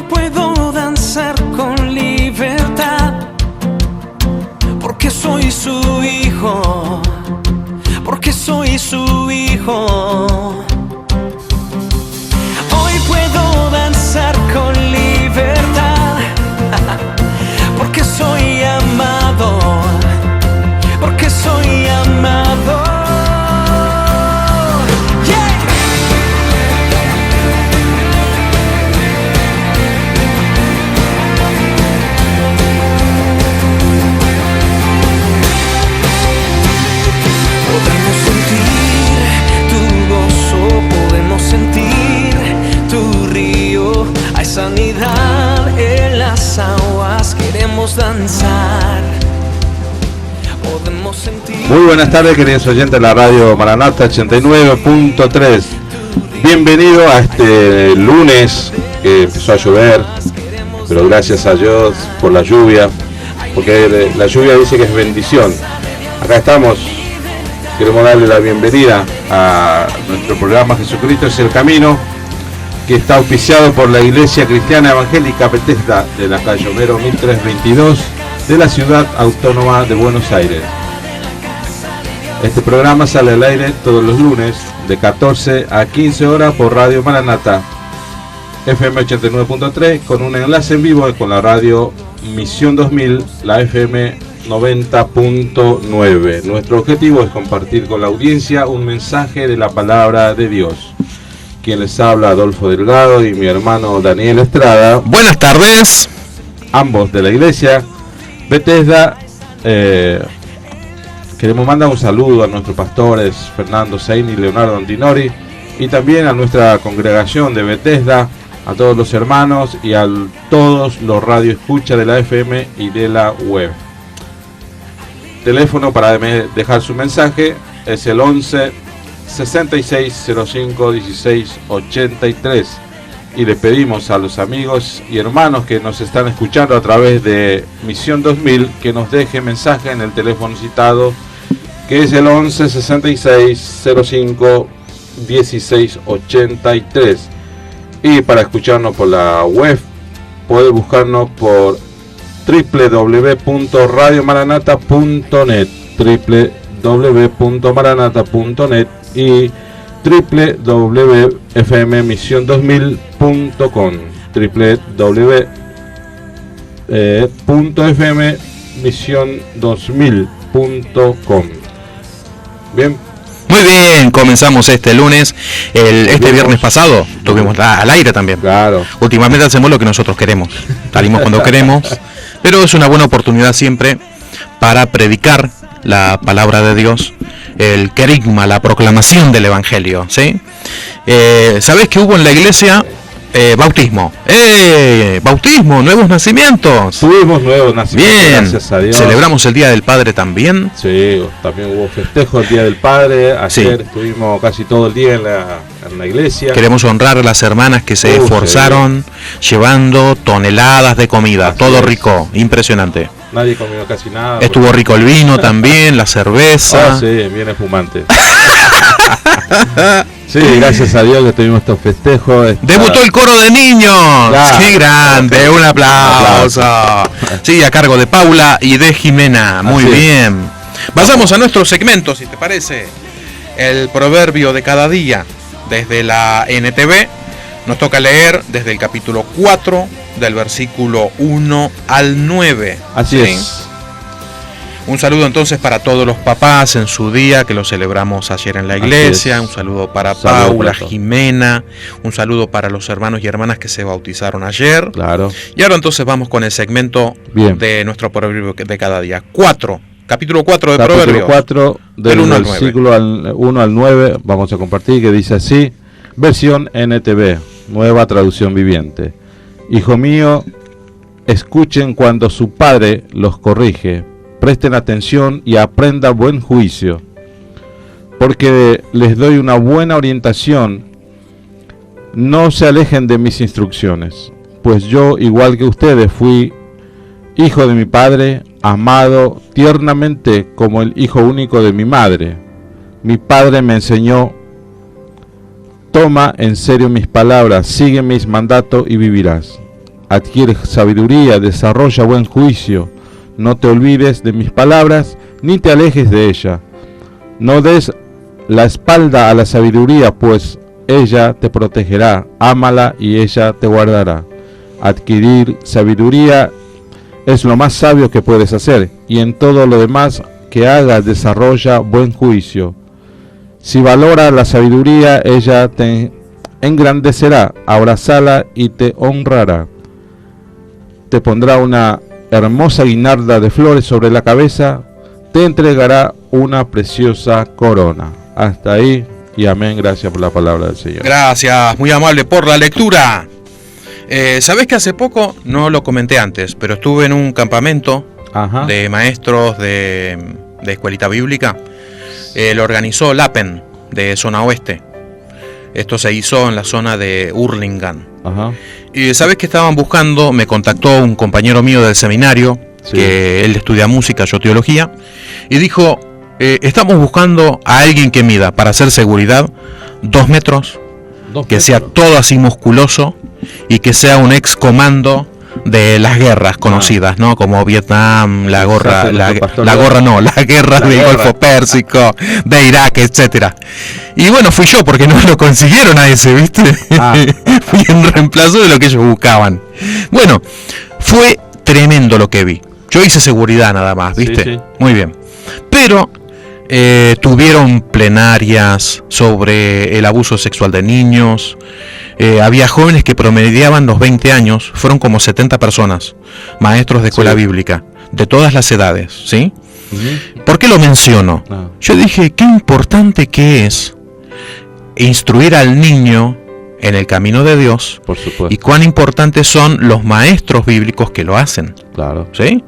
puedo danzar con libertad, porque soy su hijo, porque soy su hijo. Hoy puedo danzar con libertad, porque soy amado, porque soy amado. Sentir tu río, hay sanidad en las aguas, queremos danzar, podemos sentir. Muy buenas tardes, queridos oyentes de la radio Maranata 89.3. Bienvenido a este lunes que empezó a llover, pero gracias a Dios por la lluvia, porque la lluvia dice que es bendición. Acá estamos. Queremos darle la bienvenida a nuestro programa Jesucristo es el Camino, que está auspiciado por la Iglesia Cristiana Evangélica Bethesda de la calle Homero 1322 de la Ciudad Autónoma de Buenos Aires. Este programa sale al aire todos los lunes de 14 a 15 horas por Radio Maranata FM 89.3 con un enlace en vivo con la radio Misión 2000, la FM 90.9. Nuestro objetivo es compartir con la audiencia un mensaje de la palabra de Dios. Quien les habla, Adolfo Delgado, y mi hermano Daniel Estrada. Buenas tardes. Ambos de la iglesia Bethesda. Queremos mandar un saludo a nuestros pastores Fernando Sein y Leonardo Antinori, y también a nuestra congregación de Bethesda, a todos los hermanos y a todos los radioescuchas de la FM y de la web. Teléfono para dejar su mensaje es el 11 66 05 16 83, y le pedimos a los amigos y hermanos que nos están escuchando a través de Misión 2000 que nos deje mensaje en el teléfono citado, que es el 11 66 05 16 83, y para escucharnos por la web puede buscarnos por www.radiomaranata.net, www.maranata.net y www.fmmission2000.com, www.fmmission2000.com. Bien. Muy bien, comenzamos este lunes. Este viernes pasado tuvimos al aire también. Claro. Últimamente hacemos lo que nosotros queremos. Salimos cuando queremos, pero es una buena oportunidad siempre para predicar la palabra de Dios, el querigma, la proclamación del Evangelio, ¿sí? ¿Sabés que hubo en la iglesia bautismo? Bautismo, nuevos nacimientos. Tuvimos nuevos nacimientos, bien, gracias a Dios. Celebramos el Día del Padre también. Sí, también hubo festejo el Día del Padre. Ayer estuvimos casi todo el día en la iglesia. Queremos honrar a las hermanas que se esforzaron llevando toneladas de comida. Así todo es. Rico, impresionante. Nadie comió casi nada. Estuvo rico el vino también, la cerveza. Sí, bien espumante. Sí, gracias a Dios que tuvimos estos festejos. Debutó el coro de niños. Claro. ¡Qué grande! Un aplauso. Sí, a cargo de Paula y de Jimena. Muy bien. Pasamos a nuestro segmento, si te parece. El proverbio de cada día. Desde la NTV nos toca leer desde el capítulo 4, del versículo 1 al 9. Así es. Un saludo entonces para todos los papás en su día, que lo celebramos ayer en la iglesia. Un saludo para Paula, Jimena. Un saludo para los hermanos y hermanas que se bautizaron ayer. Claro. Y ahora entonces vamos con el segmento de nuestro proverbio de cada día. Capítulo 4 de Proverbios. Capítulo 4 del versículo 1 al 9. Vamos a compartir, que dice así. Versión NTV, nueva traducción viviente. Hijo mío, escuchen cuando su padre los corrige. Presten atención y aprendan buen juicio, porque les doy una buena orientación. No se alejen de mis instrucciones, pues yo, igual que ustedes, fui hijo de mi padre, amado tiernamente como el hijo único de mi madre. Mi padre me enseñó: toma en serio mis palabras, sigue mis mandatos y vivirás. adquiere sabiduría, desarrolla buen juicio. No te olvides de mis palabras, ni te alejes de ella. No des la espalda a la sabiduría, pues ella te protegerá. Ámala y ella te guardará. Adquirir sabiduría es lo más sabio que puedes hacer, y en todo lo demás que hagas desarrolla buen juicio. Si valora la sabiduría, ella te engrandecerá, abrazala y te honrará. Te pondrá una hermosa guirnalda de flores sobre la cabeza, te entregará una preciosa corona. Hasta ahí y amén. Gracias por la palabra del Señor. Gracias, muy amable por la lectura. Sabés que hace poco, no lo comenté antes, pero estuve en un campamento de maestros de escuelita bíblica. Lo organizó LAPEN de zona oeste. Esto se hizo en la zona de Hurlingham. Y sabés que estaban buscando, me contactó un compañero mío del seminario, que él estudia música, yo teología, y dijo, estamos buscando a alguien que mida para hacer seguridad 2 metros, que sea todo así musculoso y que sea un ex comando de las guerras conocidas, ¿no? Como Vietnam, la guerra del Golfo Pérsico, de Irak, etcétera. Y bueno, fui yo porque no lo consiguieron a ese, ¿viste? Fui en reemplazo de lo que ellos buscaban. Bueno, fue tremendo lo que vi. Yo hice seguridad nada más, ¿viste? Sí. Muy bien. Pero tuvieron plenarias sobre el abuso sexual de niños. Había jóvenes que promediaban los 20 años, fueron como 70 personas, maestros de escuela bíblica, de todas las edades, ¿sí? ¿Por qué lo menciono? Yo dije, qué importante que es instruir al niño en el camino de Dios, por supuesto, y cuán importantes son los maestros bíblicos que lo hacen. Claro. ¿Sí?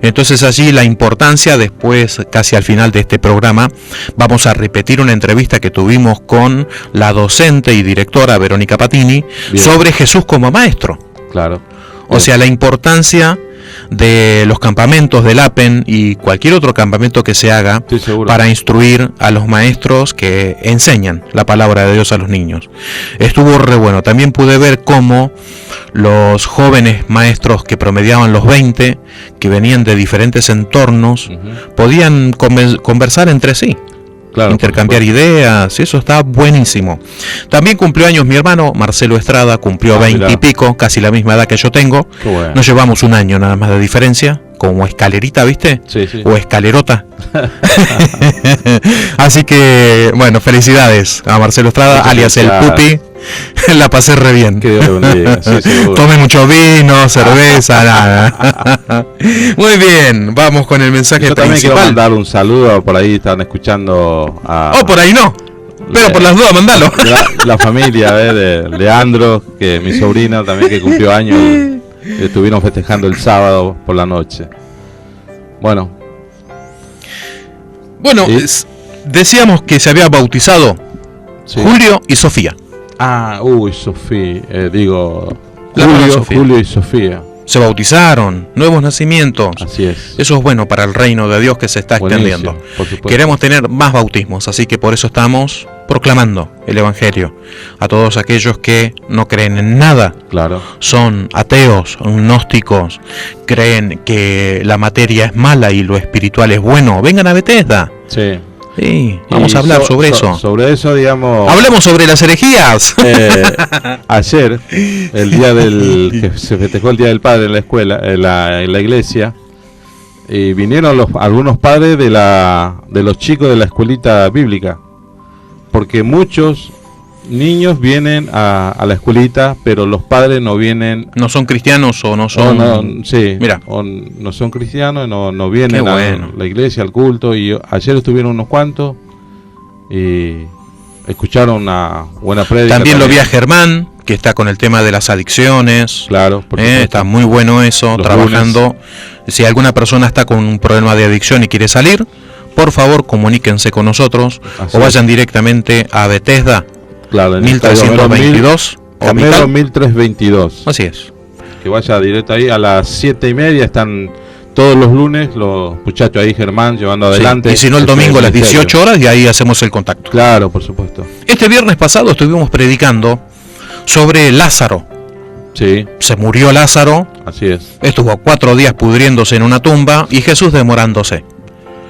Entonces allí la importancia, después casi al final de este programa, vamos a repetir una entrevista que tuvimos con la docente y directora Verónica Patini sobre Jesús como maestro. Claro. O sea, la importancia de los campamentos del APEN y cualquier otro campamento que se haga para instruir a los maestros que enseñan la palabra de Dios a los niños. Estuvo re bueno. También pude ver cómo los jóvenes maestros que promediaban los 20, que venían de diferentes entornos, podían conversar entre sí. Claro, intercambiar ideas, eso está buenísimo. También cumplió años mi hermano Marcelo Estrada, cumplió 20 y pico, casi la misma edad que yo tengo. Bueno. Nos llevamos un año nada más de diferencia, como escalerita, ¿viste? Sí. O escalerota. Así que, bueno, felicidades a Marcelo Estrada, alias el Pupi. La pasé re bien. Tomé mucho vino, cerveza, nada. Muy bien, vamos con el mensaje principal. Yo también quiero mandar un saludo, por ahí están escuchando a... Oh, por ahí no, pero por las dudas mandalo. La familia de Leandro, que mi sobrino también que cumplió años, estuvieron festejando el sábado por la noche. Bueno, decíamos que se había bautizado Julio y Sofía. Sofía, Julio y Sofía. Se bautizaron, nuevos nacimientos. Así es. Eso es bueno para el reino de Dios que se está extendiendo. Queremos tener más bautismos, así que por eso estamos proclamando el Evangelio a todos aquellos que no creen en nada. Claro. Son ateos, gnósticos, creen que la materia es mala y lo espiritual es bueno. Vengan a Bethesda. Sí. Sí, vamos a hablar sobre eso. Sobre eso, digamos... Hablemos sobre las herejías. Ayer, el día que se festejó el Día del Padre en la escuela, en la iglesia, y vinieron algunos padres de los chicos de la escuelita bíblica, porque muchos niños vienen a la escuelita, pero los padres no vienen. ¿No son cristianos o no son? Sí, mira, no son cristianos, no vienen a la iglesia, al culto. Y ayer estuvieron unos cuantos y escucharon una buena prédica. También lo vi a Germán, que está con el tema de las adicciones. Claro, está muy bueno eso, los trabajando. Lunes. Si alguna persona está con un problema de adicción y quiere salir, por favor comuníquense con nosotros. Así o vayan directamente a Bethesda. Claro, 1322 Homero 1322. Así es. Que vaya directo ahí a las 7:30. Están todos los lunes los muchachos ahí, Germán, llevando adelante. Y si no, el domingo a las 18 horas y ahí hacemos el contacto. Claro, por supuesto. Este viernes pasado estuvimos predicando sobre Lázaro. Sí. Se murió Lázaro. Así es. Estuvo 4 días pudriéndose en una tumba y Jesús demorándose.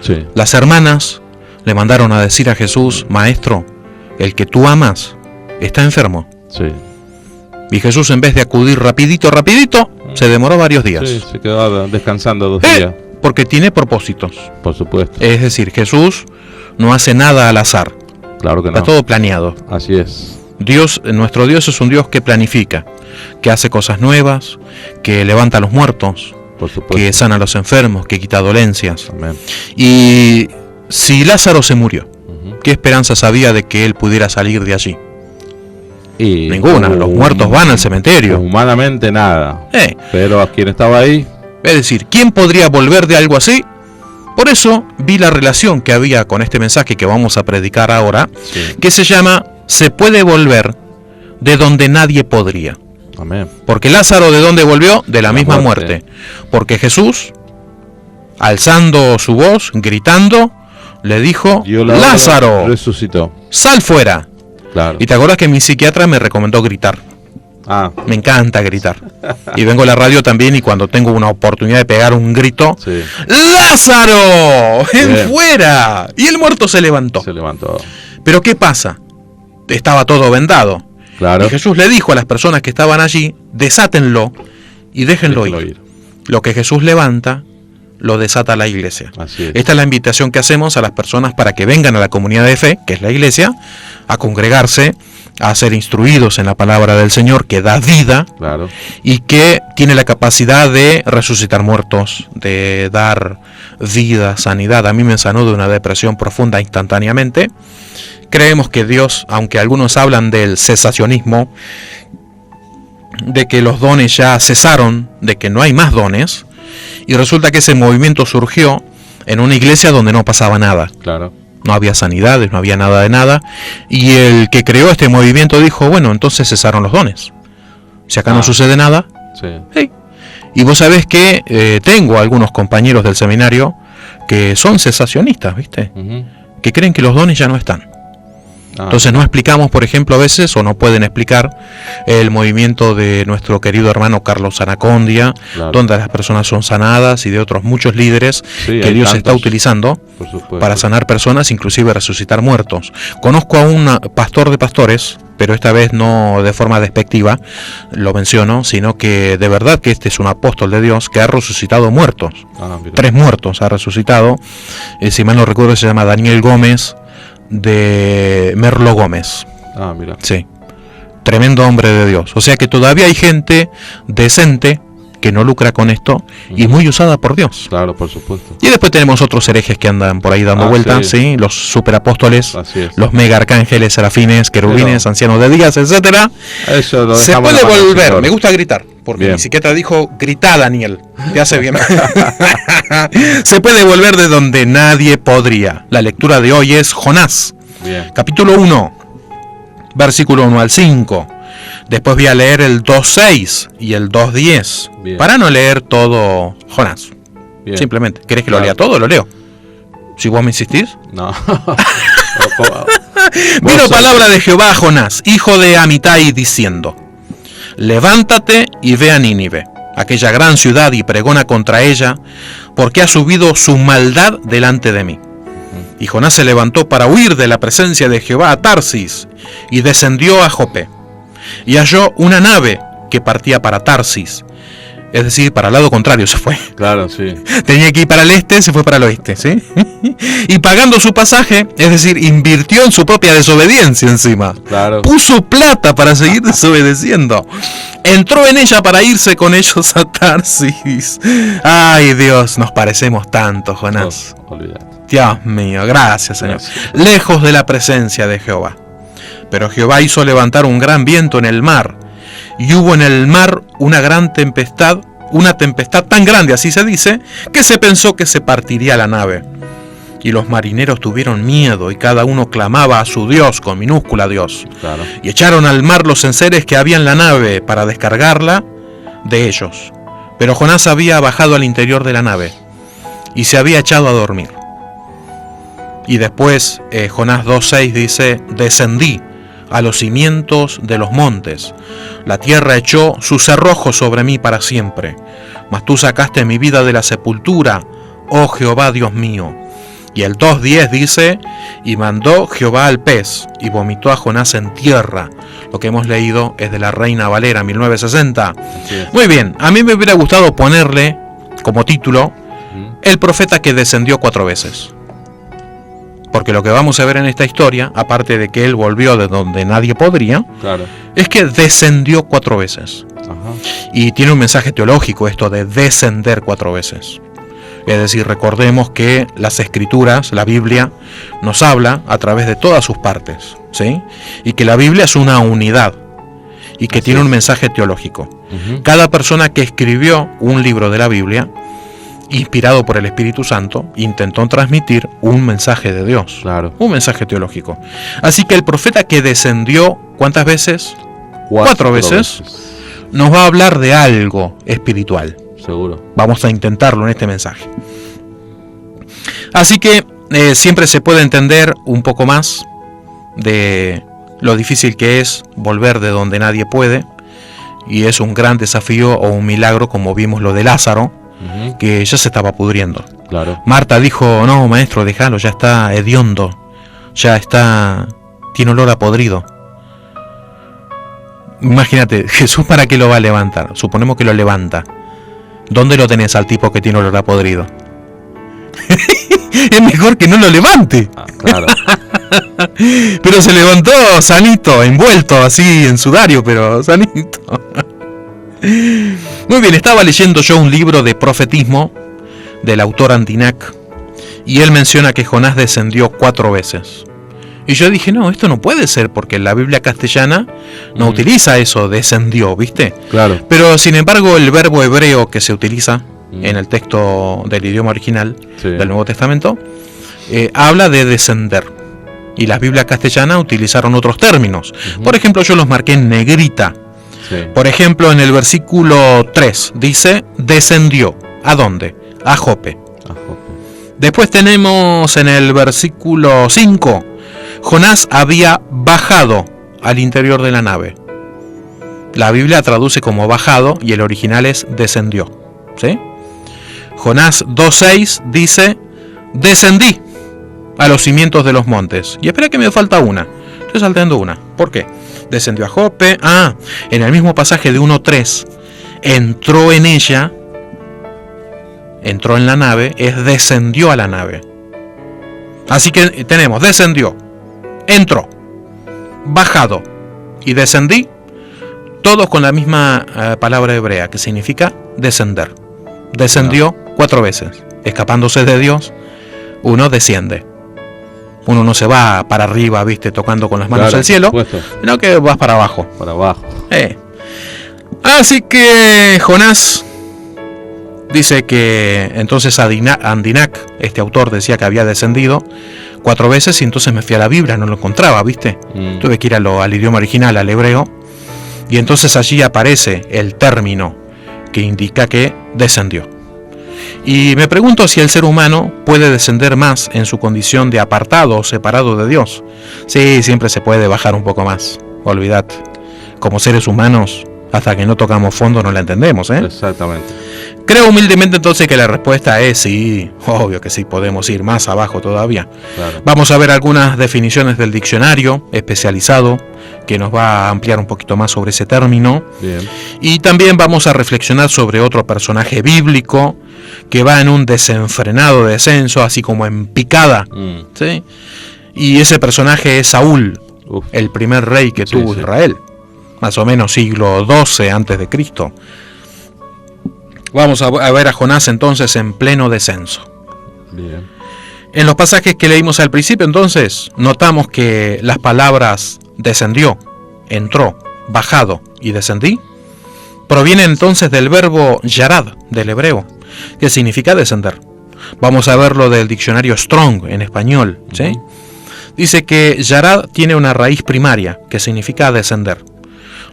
Sí. Las hermanas le mandaron a decir a Jesús: Maestro, el que tú amas está enfermo. Sí. Y Jesús, en vez de acudir rapidito, se demoró varios días. Sí, se quedó descansando 2 días. Porque tiene propósitos. Por supuesto. Es decir, Jesús no hace nada al azar. Claro que no. Está todo planeado. Así es. Nuestro Dios es un Dios que planifica, que hace cosas nuevas, que levanta a los muertos, Por supuesto. que sana a los enfermos, que quita dolencias. Amén. Y si Lázaro se murió, ¿qué esperanzas había de que él pudiera salir de allí? Y Ninguna. Los muertos van al cementerio. Humanamente nada. Pero a quien estaba ahí. Es decir, ¿quién podría volver de algo así? Por eso vi la relación que había con este mensaje que vamos a predicar ahora, Sí. que se llama Se puede volver de donde nadie podría. Amén. Porque Lázaro, ¿de dónde volvió? De la misma muerte. muerte. Porque Jesús, alzando su voz, gritando, le dijo: Dio la Lázaro, orden, resucitó. sal fuera. Claro. Y te acuerdas que mi psiquiatra me recomendó gritar. Ah, Me encanta gritar. Y vengo a la radio también, y cuando tengo una oportunidad de pegar un grito: sí. ¡Lázaro! ¡En Bien. fuera! Y el muerto se levantó. Se levantó. Pero ¿qué pasa? Estaba todo vendado. Claro. Y Jesús le dijo a las personas que estaban allí: desátenlo y déjenlo ir. Lo que Jesús levanta, lo desata la iglesia. Así es. Esta es la invitación que hacemos a las personas para que vengan a la comunidad de fe, que es la iglesia, a congregarse, a ser instruidos en la palabra del Señor, que da vida Claro. y que tiene la capacidad de resucitar muertos, de dar vida, sanidad. A mí me sanó de una depresión profunda instantáneamente. Creemos que Dios, aunque algunos hablan del cesacionismo, de que los dones ya cesaron, de que no hay más dones, y resulta que ese movimiento surgió en una iglesia donde no pasaba nada. Claro. No había sanidades, no había nada de nada, y el que creó este movimiento dijo: bueno, entonces cesaron los dones. Si acá no sucede nada. Sí. Hey. Y vos sabés que tengo algunos compañeros del seminario que son cesacionistas, ¿viste? Ujú. Que creen que los dones ya no están. Entonces no explicamos, por ejemplo, a veces, o no pueden explicar el movimiento de nuestro querido hermano Carlos Anacondia, Claro. donde las personas son sanadas, y de otros muchos líderes Sí, que hay Dios tantos. está utilizando Por supuesto. para sanar personas, inclusive resucitar muertos. Conozco a un pastor de pastores, pero esta vez no de forma despectiva lo menciono, sino que de verdad que este es un apóstol de Dios que ha resucitado muertos. Mira. 3 muertos ha resucitado. Si mal no recuerdo, se llama Daniel Gómez, de Merlo Gómez. Mira. Sí, tremendo hombre de Dios. O sea que todavía hay gente decente que no lucra con esto y muy usada por Dios. Claro, por supuesto. Y después tenemos otros herejes que andan por ahí dando vueltas, ¿sí? Los superapóstoles, Así es. los mega arcángeles, serafines, querubines, Pero- ancianos de días, etcétera. Eso lo Se dejamos puede en la mano del volver. Señor. Me gusta gritar, porque Bien. mi psiquiatra dijo: grita, Daniel, te hace bien. Se puede volver de donde nadie podría. La lectura de hoy es Jonás, Bien. capítulo 1, versículo 1 al 5. Después voy a leer el 2.6 y el 2.10, Bien. para no leer todo Jonás. Bien. Simplemente. ¿Querés que lo Claro. lea todo? Lo leo. Si vos me insistís. No. Vino Vos palabra de Jehová a Jonás, hijo de Amitai, diciendo: levántate y ve a Nínive, aquella gran ciudad, y pregona contra ella, porque ha subido su maldad delante de mí. Y Jonás se levantó para huir de la presencia de Jehová a Tarsis, y descendió a Jope, y halló una nave que partía para Tarsis, es decir, para el lado contrario se fue. Claro, sí. Tenía que ir para el este, se fue para el oeste, ¿sí? Y pagando su pasaje, es decir, invirtió en su propia desobediencia encima. Claro. Puso plata para seguir desobedeciendo. Entró en ella para irse con ellos a Tarsis. Ay, Dios, nos parecemos tanto, Jonás. Olvídate. Dios mío, gracias, Señor. Gracias. Lejos de la presencia de Jehová. Pero Jehová hizo levantar un gran viento en el mar, y hubo en el mar una gran tempestad, una tempestad tan grande, así se dice, que se pensó que se partiría la nave. Y los marineros tuvieron miedo, y cada uno clamaba a su Dios, con minúscula Dios. Claro. Y echaron al mar los enseres que había en la nave para descargarla de ellos. Pero Jonás había bajado al interior de la nave y se había echado a dormir. Y después Jonás 2.6 dice: descendí a los cimientos de los montes. La tierra echó sus cerrojos sobre mí para siempre. Mas tú sacaste mi vida de la sepultura, oh Jehová Dios mío. Y el 2:10 dice, y mandó Jehová al pez, y vomitó a Jonás en tierra. Lo que hemos leído es de la Reina Valera, 1960. Muy bien, a mí me hubiera gustado ponerle como título, el profeta que descendió 4 veces. Porque lo que vamos a ver en esta historia, aparte de que él volvió de donde nadie podría, claro, es que descendió 4 veces. Ajá. Y tiene un mensaje teológico esto de descender 4 veces. Es decir, recordemos que las escrituras, la Biblia, nos habla a través de todas sus partes, ¿sí? Y que la Biblia es una unidad y que tiene un mensaje teológico. Uh-huh. Cada persona que escribió un libro de la Biblia, inspirado por el Espíritu Santo, intentó transmitir un mensaje de Dios, claro, un mensaje teológico. Así que el profeta que descendió, ¿cuántas veces? 4 veces. Nos va a hablar de algo espiritual. Seguro. Vamos a intentarlo en este mensaje. Así que siempre se puede entender un poco más de lo difícil que es volver de donde nadie puede, y es un gran desafío o un milagro, como vimos lo de Lázaro, uh-huh, que ya se estaba pudriendo. Claro. Marta dijo, no maestro, déjalo, ya está hediondo, tiene olor a podrido. Imagínate, Jesús, ¿para qué lo va a levantar? Suponemos que lo levanta. ¿Dónde lo tenés al tipo que tiene olor a podrido? Es mejor que no lo levante. Claro. Pero se levantó sanito, envuelto así en sudario, pero sanito. Muy bien, estaba leyendo yo un libro de profetismo del autor Andinac, y él menciona que Jonás descendió 4 veces. Y yo dije, no, esto no puede ser, porque la Biblia castellana no utiliza eso, descendió, ¿viste? Claro. Pero sin embargo, el verbo hebreo que se utiliza en el texto del idioma original, sí, del Nuevo Testamento, habla de descender. Y las Biblias castellanas utilizaron otros términos. Uh-huh. Por ejemplo, yo los marqué en negrita. Sí. Por ejemplo, en el versículo 3 dice, descendió. ¿A dónde? A Jope. Después tenemos en el versículo 5, Jonás había bajado al interior de la nave. La Biblia traduce como bajado y el original es descendió, ¿sí? Jonás 2:6 dice, descendí a los cimientos de los montes. Y espera que me falta una. Estoy salteando una. ¿Por qué? Descendió a Jope. En el mismo pasaje de 1:3, entró en ella, entró en la nave, es descendió a la nave. Así que tenemos descendió, entró, bajado y descendí, todos con la misma palabra hebrea que significa descender. Descendió 4 veces, escapándose de Dios, uno desciende. Uno no se va para arriba, viste, tocando con las manos al cielo, sino que vas para abajo. Para abajo. Así que Jonás dice que entonces Andinac, este autor, decía que había descendido 4 veces, y entonces me fui a la Biblia, no lo encontraba, ¿viste? Tuve que ir al idioma original, al hebreo, y entonces allí aparece el término que indica que descendió. Y me pregunto si el ser humano puede descender más en su condición de apartado o separado de Dios. Sí, siempre se puede bajar un poco más, olvidate. Como seres humanos, hasta que no tocamos fondo no la entendemos, ¿eh? Exactamente. Creo humildemente entonces que la respuesta es sí, obvio que sí, podemos ir más abajo todavía. Claro. Vamos a ver algunas definiciones del diccionario especializado que nos va a ampliar un poquito más sobre ese término. Bien. Y también vamos a reflexionar sobre otro personaje bíblico que va en un desenfrenado descenso, así como en picada, ¿sí? Y ese personaje es Saúl, el primer rey que tuvo Israel, más o menos siglo XII antes de Cristo. Vamos a ver a Jonás entonces en pleno descenso. Bien. En los pasajes que leímos al principio, entonces, notamos que las palabras descendió, entró, bajado y descendí provienen entonces del verbo yarad, del hebreo, que significa descender. Vamos a verlo del diccionario Strong en español, ¿sí? Dice que yarad tiene una raíz primaria que significa descender.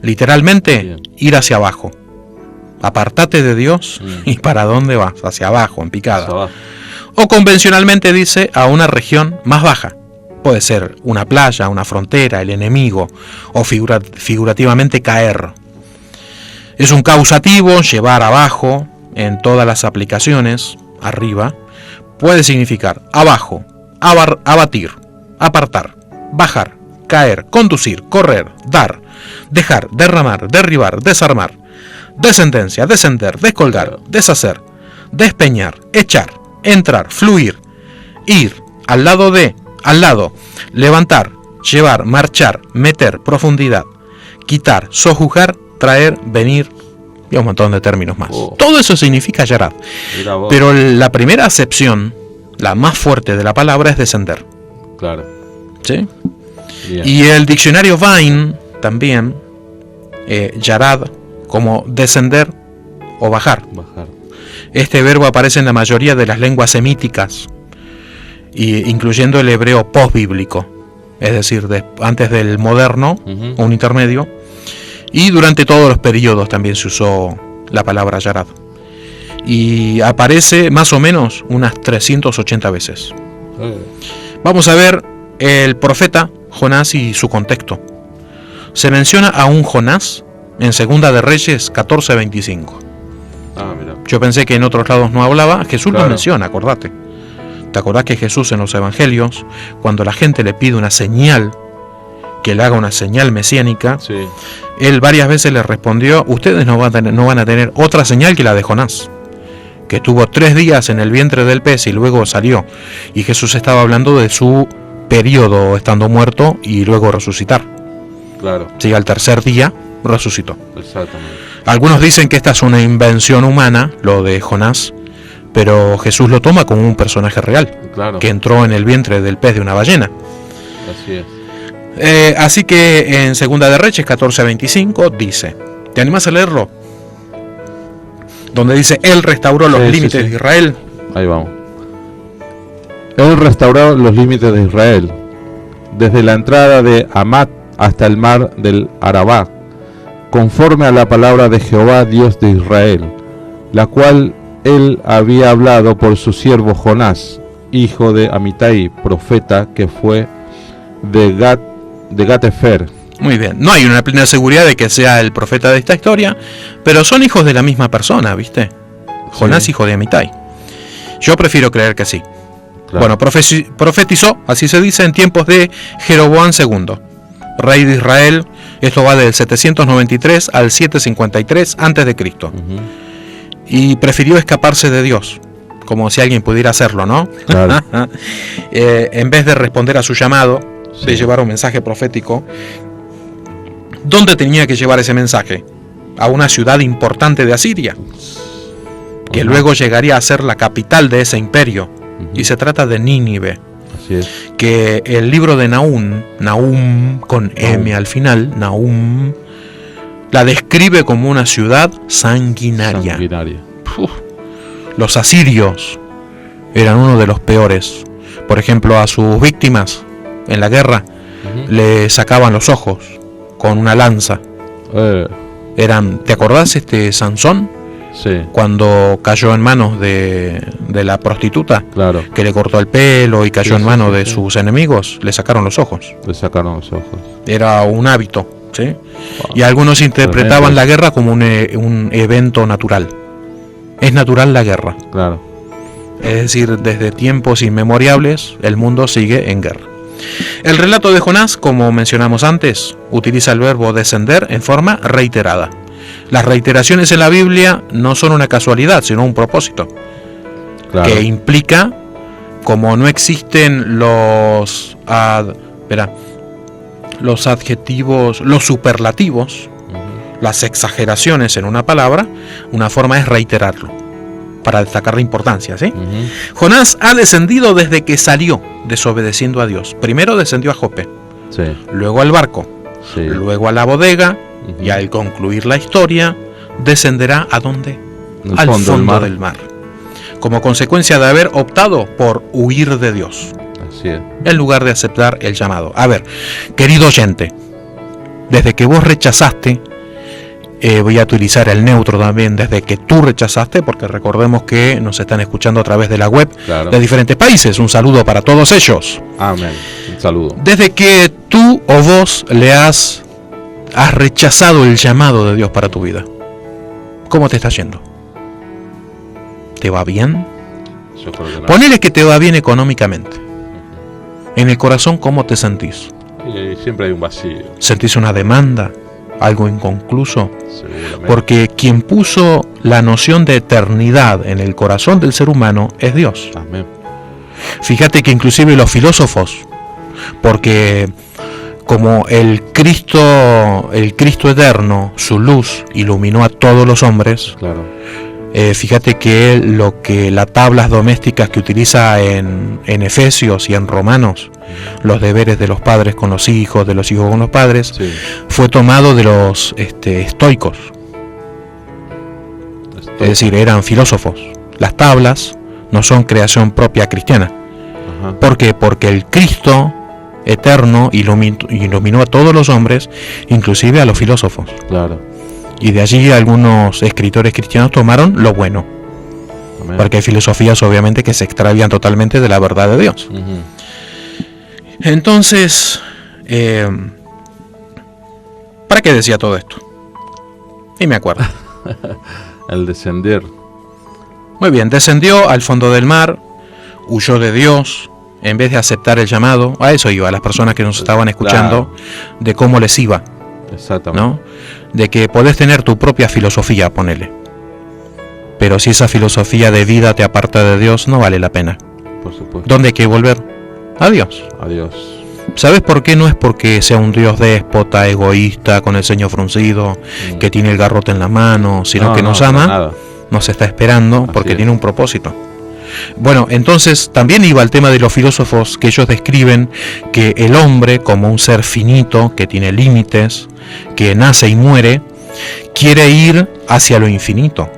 Literalmente, ir hacia abajo. Apartate de Dios y ¿para dónde vas? Hacia abajo, en picada. O convencionalmente dice a una región más baja, Puede ser una playa, una frontera, el enemigo, o figurativamente caer. Es un causativo, llevar abajo, en todas las aplicaciones, arriba. Puede significar abajo, abatir, apartar, bajar, caer, conducir, correr, dar, dejar, derramar, derribar, desarmar, descendencia, descender, descolgar, deshacer, despeñar, echar, entrar, fluir, ir, al lado de, al lado, levantar, llevar, marchar, meter, profundidad, quitar, sojuzgar, traer, venir y un montón de términos más. Todo eso significa yarad. Pero la primera acepción, la más fuerte de la palabra, es descender. Claro. ¿Sí? Bien. Y el diccionario Vine también, yarad, como descender o bajar. Este verbo aparece en la mayoría de las lenguas semíticas, incluyendo el hebreo postbíblico, es decir, antes del moderno, un intermedio, y durante todos los periodos también se usó la palabra yarad. Y aparece más o menos unas 380 veces. Vamos a ver el profeta Jonás y su contexto. Se menciona a un Jonás en Segunda de Reyes 14:25. Yo pensé que en otros lados no hablaba. Jesús lo menciona, acordate. ¿Te acordás que Jesús en los evangelios, cuando la gente le pide una señal, que le haga una señal mesiánica, él varias veces le respondió: ustedes no van a tener otra señal que la de Jonás, que estuvo 3 días en el vientre del pez y luego salió. Y Jesús estaba hablando de su periodo estando muerto y luego resucitar. Claro. Sí, al tercer día resucitó. Exactamente. Algunos dicen que esta es una invención humana, lo de Jonás, pero Jesús lo toma como un personaje real, que entró en el vientre del pez de una ballena. Así es. Así que en Segunda de Reyes 14:25 dice, ¿te animás a leerlo? Donde dice: Él restauró los límites de Israel. Ahí vamos. Él restauró los límites de Israel, desde la entrada de Hamat hasta el mar del Arabá, conforme a la palabra de Jehová, Dios de Israel, la cual él había hablado por su siervo Jonás, hijo de Amitai, profeta, que fue de Gat-Hefer. Muy bien, no hay una plena seguridad de que sea el profeta de esta historia, pero son hijos de la misma persona, ¿viste? Jonás, hijo de Amitai. Yo prefiero creer que sí. Bueno, profetizó, así se dice, en tiempos de Jeroboam II, rey de Israel. Esto va del 793 al 753 a.C. Y prefirió escaparse de Dios, como si alguien pudiera hacerlo, ¿no? Claro. En vez de responder a su llamado, de llevar un mensaje profético. ¿Dónde tenía que llevar ese mensaje? A una ciudad importante de Asiria, que luego llegaría a ser la capital de ese imperio. Y se trata de Nínive. Así es. Que el libro de Nahum con M al final, Nahum, la describe como una ciudad sanguinaria. Los asirios eran uno de los peores. Por ejemplo, a sus víctimas en la guerra le sacaban los ojos con una lanza. ¿Te acordás Sansón? Sí. Cuando cayó en manos de la prostituta, que le cortó el pelo y cayó en manos de sus enemigos, le sacaron los ojos. Era un hábito, ¿sí? Wow. Y algunos interpretaban la guerra como un evento natural. Es natural la guerra. Claro. Es decir, desde tiempos inmemoriales el mundo sigue en guerra. El relato de Jonás, como mencionamos antes, utiliza el verbo descender en forma reiterada. Las reiteraciones en la Biblia no son una casualidad, sino un propósito, que implica, como no existen los adjetivos, los superlativos, las exageraciones en una palabra, una forma es reiterarlo, para destacar la importancia, ¿sí? Jonás ha descendido desde que salió, desobedeciendo a Dios. Primero descendió a Jope, luego al barco, luego a la bodega, y al concluir la historia, descenderá ¿a dónde? Al fondo del mar. Como consecuencia de haber optado por huir de Dios. Así es. En lugar de aceptar el llamado. A ver, querido oyente, desde que vos rechazaste, voy a utilizar el neutro también, desde que tú rechazaste, porque recordemos que nos están escuchando a través de la web de diferentes países. Un saludo para todos ellos. Amén. Saludo. Desde que tú o vos le has rechazado el llamado de Dios para tu vida, ¿cómo te está yendo? ¿Te va bien? Yo creo que no. Ponele que te va bien económicamente. En el corazón, ¿cómo te sentís? Y siempre hay un vacío. ¿Sentís una demanda? ¿Algo inconcluso? Seguramente. Porque quien puso la noción de eternidad en el corazón del ser humano es Dios. Amén. Fíjate que inclusive los filósofos, porque como el Cristo eterno, su luz iluminó a todos los hombres, Claro. fíjate que lo que las tablas domésticas que utiliza en Efesios y en Romanos, los deberes de los padres con los hijos, de los hijos con los padres, Sí. fue tomado de los estoicos. Es decir, eran filósofos. Las tablas no son creación propia cristiana. Ajá. ¿Por qué? Porque el Cristo eterno iluminó a todos los hombres, inclusive a los filósofos. Claro. Y de allí algunos escritores cristianos tomaron lo bueno. Amén. Porque hay filosofías obviamente que se extravían totalmente de la verdad de Dios. Ujú. Entonces, ¿para qué decía todo esto? Y me acuerdo. El descender. Muy bien, descendió al fondo del mar, huyó de Dios, en vez de aceptar el llamado. A eso iba, a las personas que nos estaban escuchando, de cómo les iba, Exactamente. ¿no? De que podés tener tu propia filosofía, ponele. Pero si esa filosofía de vida te aparta de Dios, no vale la pena. Por supuesto. ¿Dónde hay que volver? A Dios. Adiós. ¿Sabes por qué? No es porque sea un Dios déspota, egoísta, con el ceño fruncido, que tiene el garrote en la mano, sino que nos para ama, nada. nos está esperando porque es. tiene un propósito. Bueno, entonces también iba al tema de los filósofos, que ellos describen que el hombre, como un ser finito, que tiene límites, que nace y muere, quiere ir hacia lo infinito.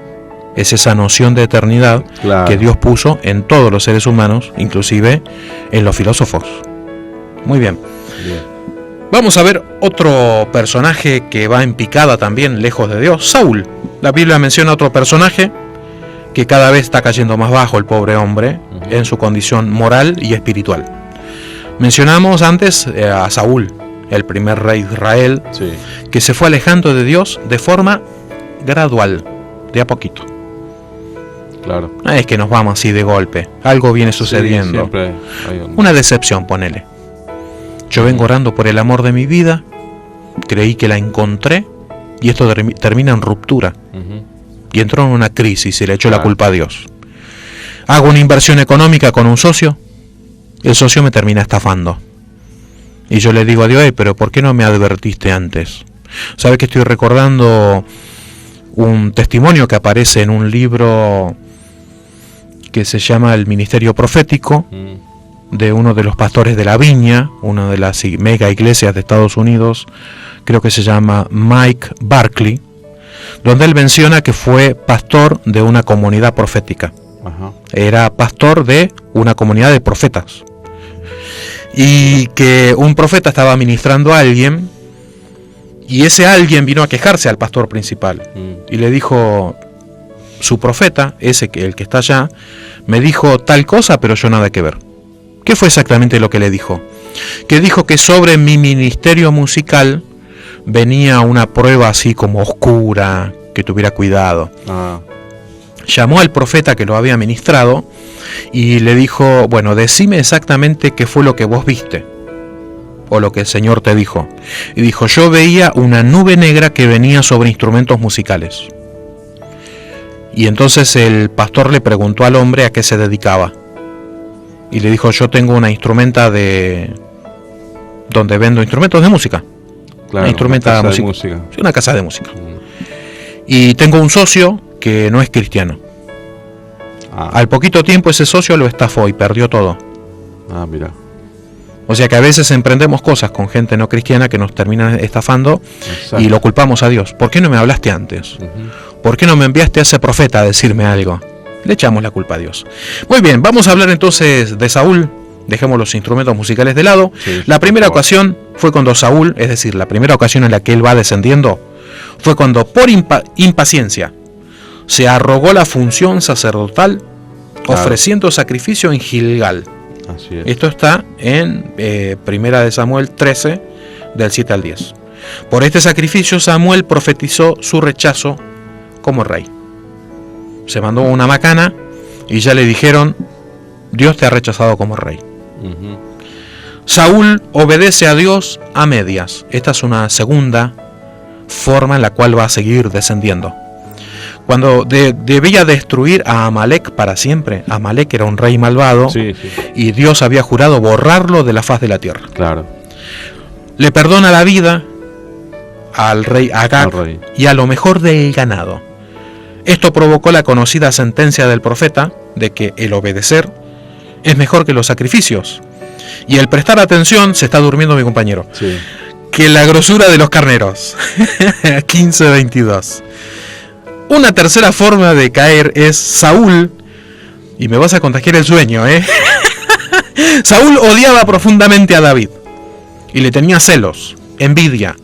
Es esa noción de eternidad Claro. que Dios puso en todos los seres humanos, inclusive en los filósofos. Muy bien. Bien. Vamos a ver otro personaje que va en picada también, lejos de Dios, Saúl. La Biblia menciona otro personaje que cada vez está cayendo más bajo, el pobre hombre, en su condición moral y espiritual. Mencionamos antes a Saúl, el primer rey de Israel, Sí. que se fue alejando de Dios de forma gradual, de a poquito. Claro. No es que nos vamos así de golpe, algo viene sucediendo. Sí, siempre hay un... Una decepción, ponele. Yo vengo orando por el amor de mi vida, creí que la encontré y esto termina en ruptura. Ujú. Y entró en una crisis y le echó la Claro. culpa a Dios. Hago una inversión económica con un socio, el socio me termina estafando. Y yo le digo a Dios, pero ¿por qué no me advertiste antes? ¿Sabe que estoy recordando un testimonio que aparece en un libro que se llama El Ministerio Profético, de uno de los pastores de la Viña, una de las mega iglesias de Estados Unidos, creo que se llama Mike Barkley, donde él menciona que fue pastor de una comunidad profética. Ajá. Era pastor de una comunidad de profetas. Y que un profeta estaba ministrando a alguien, y ese alguien vino a quejarse al pastor principal. Y le dijo, su profeta, el que está allá, me dijo tal cosa, pero yo nada que ver. ¿Qué fue exactamente lo que le dijo? Que dijo que sobre mi ministerio musical venía una prueba así como oscura, que tuviera cuidado. Ah. Llamó al profeta que lo había ministrado y le dijo, bueno, decime exactamente qué fue lo que vos viste, o lo que el Señor te dijo. Y dijo, yo veía una nube negra que venía sobre instrumentos musicales. Y entonces el pastor le preguntó al hombre a qué se dedicaba. Y le dijo, yo tengo una instrumenta donde vendo instrumentos de música. Claro, Una instrumenta una casa de música. música. Sí, una casa de música. Y tengo un socio que no es cristiano. Ah, Al poquito tiempo ese socio lo estafó y perdió todo. mira. O sea que a veces emprendemos cosas con gente no cristiana que nos terminan estafando Exacto. y lo culpamos a Dios. ¿Por qué no me hablaste antes? ¿Por qué no me enviaste a ese profeta a decirme algo? Le echamos la culpa a Dios. Muy bien, vamos a hablar entonces de Saúl. Dejemos los instrumentos musicales de lado. Sí, La primera por favor. ocasión fue cuando Saúl, es decir, la primera ocasión en la que él va descendiendo, fue cuando por impaciencia se arrogó la función sacerdotal, Claro. ofreciendo sacrificio en Gilgal. Así es. Esto está en Primera de Samuel 13, del 7 al 10. Por este sacrificio Samuel profetizó su rechazo como rey. Se mandó una macana y ya le dijeron: Dios te ha rechazado como rey. Ujú. Saúl obedece a Dios a medias. Esta es una segunda forma en la cual va a seguir descendiendo. Cuando debía destruir a Amalek para siempre. Amalek era un rey malvado, Sí. y Dios había jurado borrarlo de la faz de la tierra. Claro. Le perdona la vida al rey Agag Al rey. y a lo mejor del ganado. Esto provocó la conocida sentencia del profeta de que el obedecer es mejor que los sacrificios. Y el prestar atención, se está durmiendo mi compañero, Sí. que la grosura de los carneros. 15:22. Una tercera forma de caer es Saúl, y me vas a contagiar el sueño, Saúl odiaba profundamente a David y le tenía celos, envidia,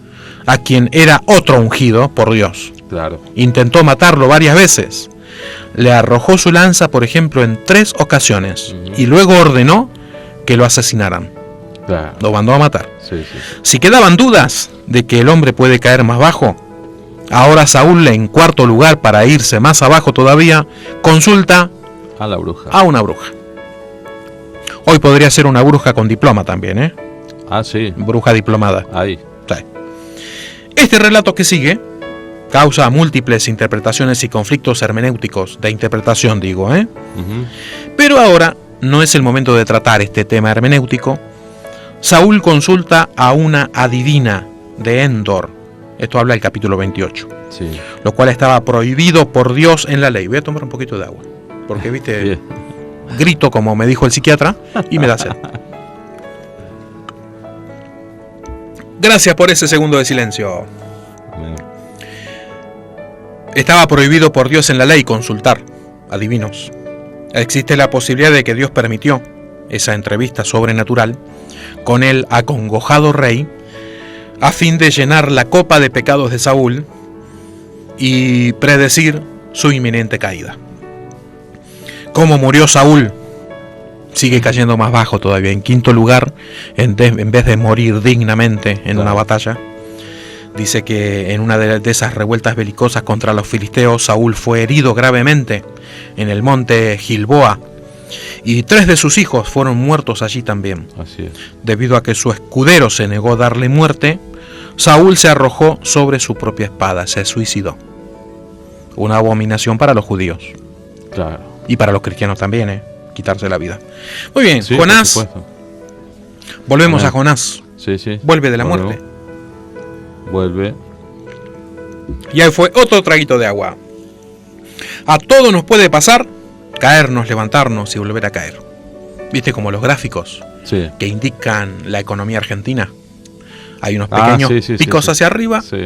a quien era otro ungido por Dios. Claro. Intentó matarlo varias veces. Le arrojó su lanza, por ejemplo, en 3 ocasiones, y luego ordenó que lo asesinaran. Claro. Lo mandó a matar. Sí. Si quedaban dudas de que el hombre puede caer más bajo, ahora Saúl, en cuarto lugar, para irse más abajo todavía, consulta A la bruja. a una bruja. Hoy podría ser una bruja con diploma también, Ah, sí. Bruja diplomada. Ahí. Sí. Este relato que sigue causa múltiples interpretaciones y conflictos hermenéuticos de interpretación, digo, Ujú. Pero ahora no es el momento de tratar este tema hermenéutico. Saúl consulta a una adivina de Endor. Esto habla del capítulo 28. Sí. Lo cual estaba prohibido por Dios en la ley. Voy a tomar un poquito de agua, porque viste, Bien. grito como me dijo el psiquiatra y me da sed. Gracias por ese segundo de silencio. Bueno. Estaba prohibido por Dios en la ley consultar adivinos. Existe la posibilidad de que Dios permitió esa entrevista sobrenatural con el acongojado rey a fin de llenar la copa de pecados de Saúl y predecir su inminente caída. ¿Cómo murió Saúl? Sigue cayendo más bajo todavía, en quinto lugar, en vez de morir dignamente en una batalla. Dice que en una de esas revueltas belicosas contra los filisteos, Saúl fue herido gravemente en el monte Gilboa, y 3 de sus hijos fueron muertos allí también. Así es. Debido a que su escudero se negó a darle muerte, Saúl se arrojó sobre su propia espada, se suicidó. Una abominación para los judíos Claro. y para los cristianos también, quitarse la vida. Muy bien, Sí, Jonás, por supuesto. volvemos Jonás. a Jonás, Sí. vuelve de la Volvemos. muerte. Vuelve. Y ahí fue otro traguito de agua. A todos nos puede pasar caernos, levantarnos y volver a caer. ¿Viste como los gráficos Sí. que indican la economía argentina? Hay unos Ah, pequeños sí, picos sí. hacia arriba Sí.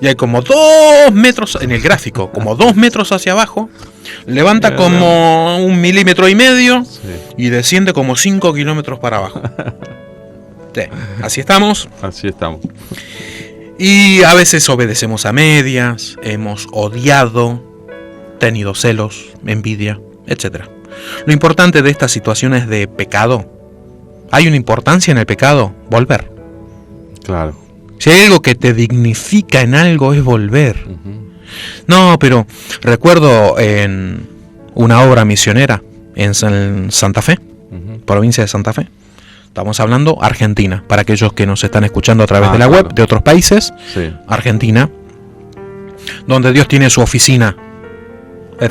y hay como 2 metros en el gráfico, como 2 metros hacia abajo. Levanta como 1,5 milímetros Sí. y desciende como 5 kilómetros para abajo. Sí, así estamos. Así estamos. Y a veces obedecemos a medias, hemos odiado, tenido celos, envidia, etc. Lo importante de estas situaciones de pecado, hay una importancia en el pecado, volver. Claro. Si hay algo que te dignifica en algo es volver. Ujú. No, pero recuerdo en una obra misionera en Santa Fe, Ujú. provincia de Santa Fe. Estamos hablando Argentina, para aquellos que nos están escuchando a través Ah, de la claro. web de otros países. Sí. Argentina, donde Dios tiene su oficina,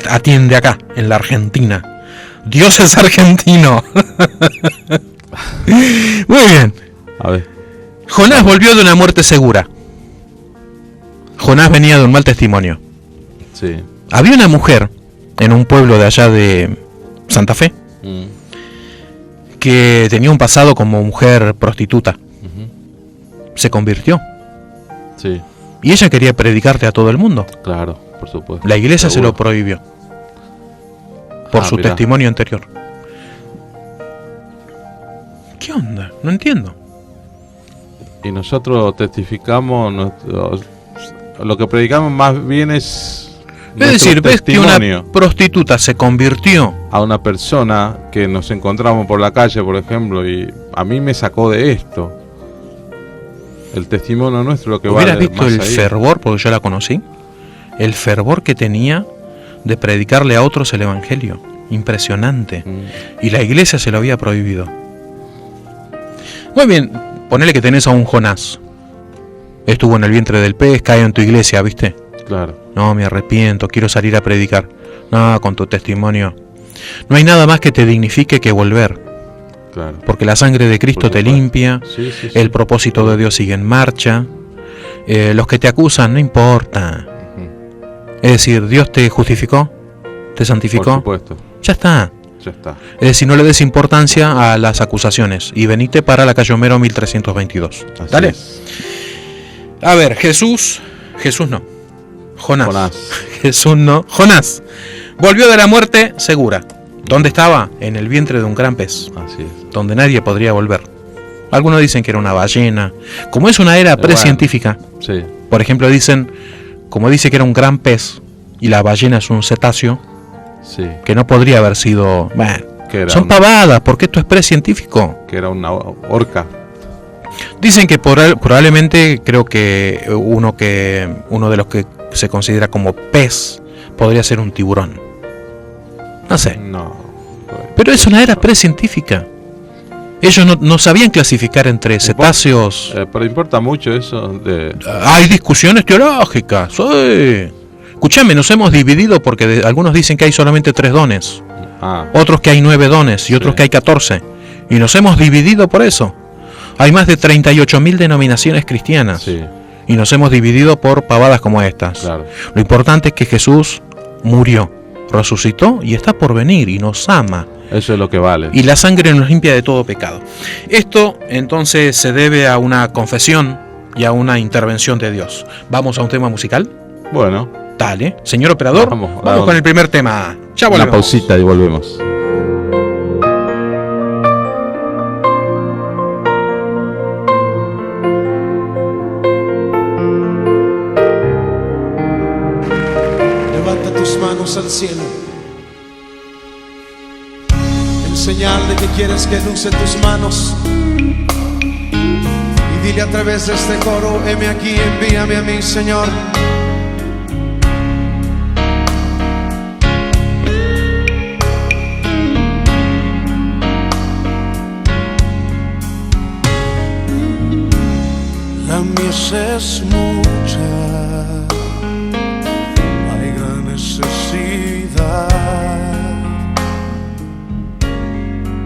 atiende acá, en la Argentina. Dios es argentino. Muy bien. A ver. Jonás volvió de una muerte segura. Jonás venía de un mal testimonio. Sí. Había una mujer en un pueblo de allá de Santa Fe Mm. que tenía un pasado como mujer prostituta. Ujú. Se convirtió Sí. y ella quería predicarte a todo el mundo. Claro, por supuesto. La iglesia se Seguro. lo prohibió por su mirá. testimonio anterior. ¿Qué onda? No entiendo. Y nosotros testificamos, lo que predicamos más bien es Es decir, ves que una prostituta se convirtió a una persona que nos encontramos por la calle, por ejemplo, y a mí me sacó de esto. El testimonio nuestro, lo que vale. ¿Hubieras visto el fervor, porque yo la conocí? El fervor que tenía de predicarle a otros el evangelio. Impresionante. Y la iglesia se lo había prohibido. Muy bien, ponele que tenés a un Jonás. Estuvo en el vientre del pez, cae en tu iglesia, ¿viste? Claro. No, me arrepiento, quiero salir a predicar. No, con tu testimonio. No hay nada más que te dignifique que volver. Claro. Porque la sangre de Cristo te limpia, sí. El propósito de Dios sigue en marcha. Los que te acusan, no importa. Es decir, Dios te justificó, te santificó. Por supuesto. Ya está. Ya está. Es decir, no le des importancia a las acusaciones. Y venite para la calle Homero 1322. Así Dale. Es. A ver, Jesús no. Jonás. Jesús no. Jonás volvió de la muerte segura. ¿Dónde estaba? En el vientre de un gran pez. Así es. Donde nadie podría volver. Algunos dicen que era una ballena. Como es una era precientífica. Sí. Por ejemplo, dicen, como dice que era un gran pez y la ballena es un cetáceo, sí, que no podría haber sido... Bueno, son pavadas, porque esto es precientífico. Que era una orca. Dicen que probablemente, creo que uno de los que se considera como pez podría ser un tiburón. No sé. No. Pero es una era precientífica. Ellos no sabían clasificar entre cetáceos. Pero importa mucho eso de... Hay discusiones teológicas. Escuchame, nos hemos dividido porque algunos dicen que hay solamente 3 dones. Otros que hay 9 dones y otros que hay 14. Y nos hemos dividido por eso. Hay más de 38.000 denominaciones cristianas. Sí. Y nos hemos dividido por pavadas como estas. Claro. Lo importante es que Jesús murió, resucitó y está por venir y nos ama. Eso es lo que vale. Y la sangre nos limpia de todo pecado. Esto entonces se debe a una confesión y a una intervención de Dios. ¿Vamos a un tema musical? Bueno. Dale. Señor operador, vamos con el primer tema. Ya volvemos. Una pausita y volvemos. Levanta tus manos al cielo en señal de que quieres que luce tus manos, y dile a través de este coro: heme aquí, envíame a mí, Señor. La mies es mucha, hay gran necesidad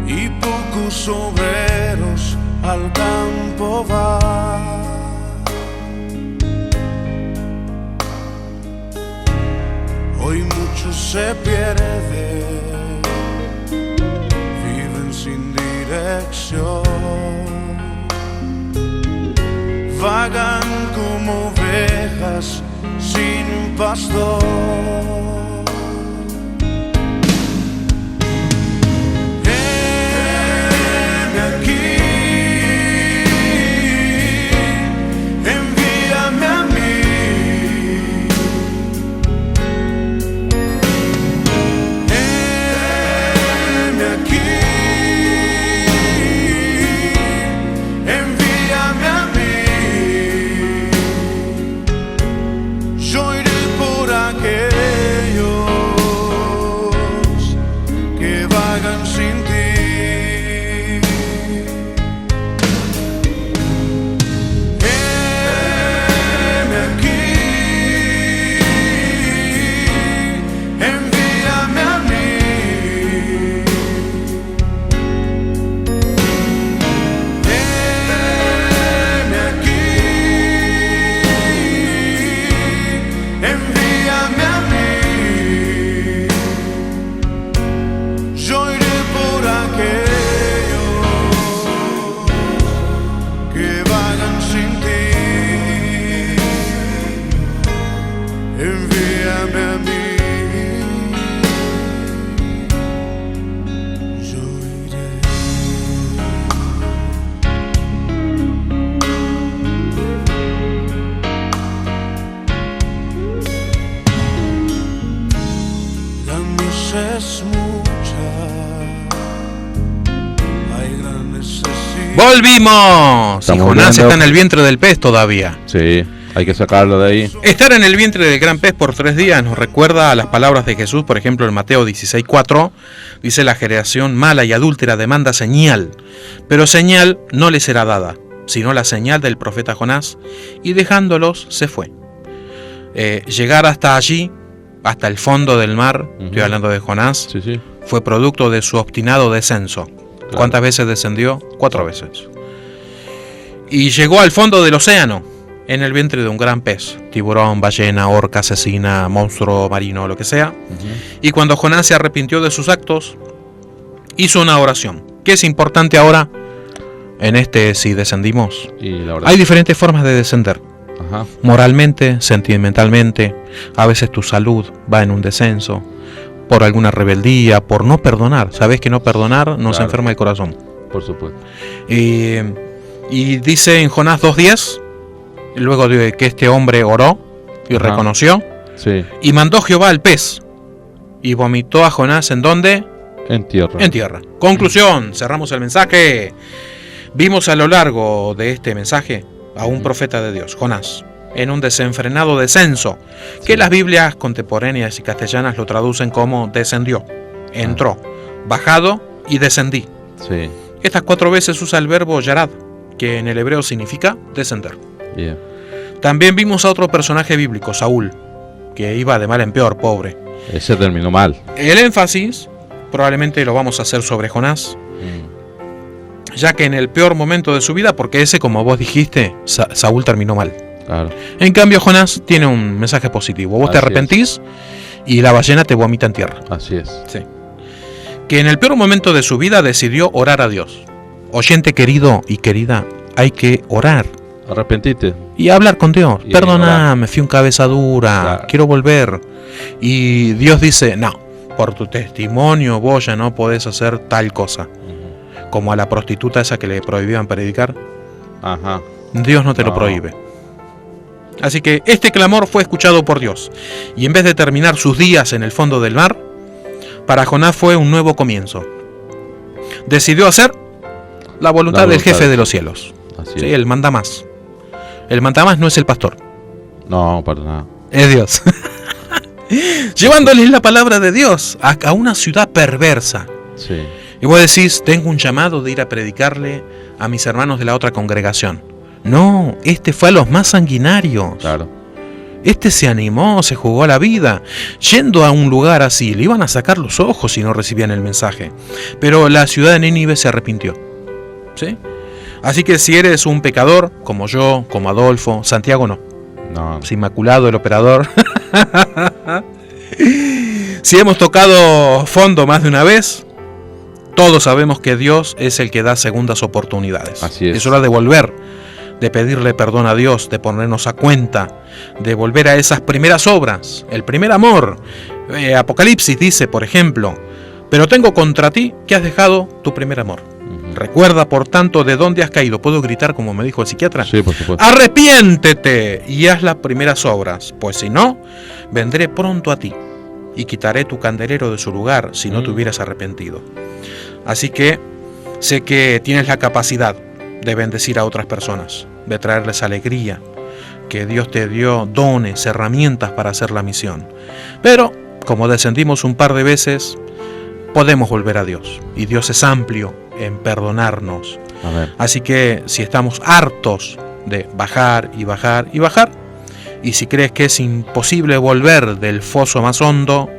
y pocos obreros al campo van. Hoy muchos se pierden, viven sin dirección, vagan como ovejas sin pastor. Heme aquí, envíame a mí. Heme aquí, envíame a mí. Yo iré por aquellos que vagan sin ti. Heme aquí, envíame a mí. Heme aquí, envíame a mí. Yo iré por aquellos que vagan sin ti. Envíame a mí. Yo iré. es mucha, hay gran necesidad. ¡Volvimos! Y Estamos Jonás viendo. está en el vientre del pez todavía. Sí, hay que sacarlo de ahí. Estar en el vientre del gran pez por 3 días nos recuerda a las palabras de Jesús, por ejemplo en Mateo 16:4, dice: la generación mala y adúltera demanda señal, pero señal no le será dada, sino la señal del profeta Jonás, y dejándolos se fue. Llegar hasta allí, hasta el fondo del mar, estoy hablando de Jonás, Sí, sí. fue producto de su obstinado descenso. Claro. ¿Cuántas veces descendió? 4 veces. Y llegó al fondo del océano, en el vientre de un gran pez, tiburón, ballena, orca, asesina, monstruo marino, lo que sea. Y cuando Jonás se arrepintió de sus actos, hizo una oración. ¿Qué es importante ahora en este si descendimos? Y la verdad. Hay diferentes formas de descender. Ajá. Moralmente, sentimentalmente, a veces tu salud va en un descenso, por alguna rebeldía, por no perdonar. Sabes que no perdonar nos Claro. enferma el corazón. Por supuesto. Y dice en Jonás 2:10, luego de que este hombre oró y Ajá. reconoció, Sí. y mandó Jehová al pez, y vomitó a Jonás ¿en dónde? En tierra. En tierra. Conclusión, cerramos el mensaje. Vimos a lo largo de este mensaje a un profeta de Dios, Jonás, en un desenfrenado descenso, que las Biblias contemporáneas y castellanas lo traducen como descendió, entró, bajado y descendí. Sí. Estas 4 veces usa el verbo yarad, que en el hebreo significa descender. Bien. También vimos a otro personaje bíblico, Saúl, que iba de mal en peor, pobre. Ese terminó mal. El énfasis probablemente lo vamos a hacer sobre Jonás, ya que en el peor momento de su vida, porque ese, como vos dijiste, Saúl terminó mal. Claro. En cambio, Jonás tiene un mensaje positivo. Vos te Así arrepentís y la ballena te vomita en tierra. Así es. Sí. Que en el peor momento de su vida decidió orar a Dios. Oyente querido y querida, hay que orar Arrepentite. y hablar con Dios. Y Perdóname, fui un cabeza dura, Claro. quiero volver. Y Dios dice, no, por tu testimonio vos ya no podés hacer tal cosa. Como a la prostituta esa que le prohibían predicar. Ajá. Dios no te lo No. prohíbe. Así que este clamor fue escuchado por Dios. Y en vez de terminar sus días en el fondo del mar, para Jonás fue un nuevo comienzo. Decidió hacer la voluntad del voluntad jefe de- de los cielos. Así Sí, es. el mandamás. El mandamás no es el pastor, No, para nada. es Dios. Llevándoles la palabra de Dios a una ciudad perversa. Sí. Y vos decís, tengo un llamado de ir a predicarle a mis hermanos de la otra congregación. No, este fue a los más sanguinarios. Claro. Este se animó, se jugó a la vida. Yendo a un lugar así, le iban a sacar los ojos si no recibían el mensaje. Pero la ciudad de Nínive se arrepintió. ¿Sí? Así que si eres un pecador, como yo, como Adolfo, Santiago no. No. Es inmaculado el operador. Si hemos tocado fondo más de una vez, todos sabemos que Dios es el que da segundas oportunidades. Así es. Es hora de volver, de pedirle perdón a Dios, de ponernos a cuenta, de volver a esas primeras obras, el primer amor. Apocalipsis dice, por ejemplo, pero tengo contra ti que has dejado tu primer amor. Recuerda, por tanto, de dónde has caído. ¿Puedo gritar como me dijo el psiquiatra? Sí, por supuesto. Arrepiéntete y haz las primeras obras, pues si no, vendré pronto a ti y quitaré tu candelero de su lugar si no te hubieras arrepentido. Así que sé que tienes la capacidad de bendecir a otras personas, de traerles alegría, que Dios te dio dones, herramientas para hacer la misión. Pero, como descendimos un par de veces, podemos volver a Dios, y Dios es amplio en perdonarnos. Amén. Así que si estamos hartos de bajar y bajar y bajar, y si crees que es imposible volver del foso más hondo,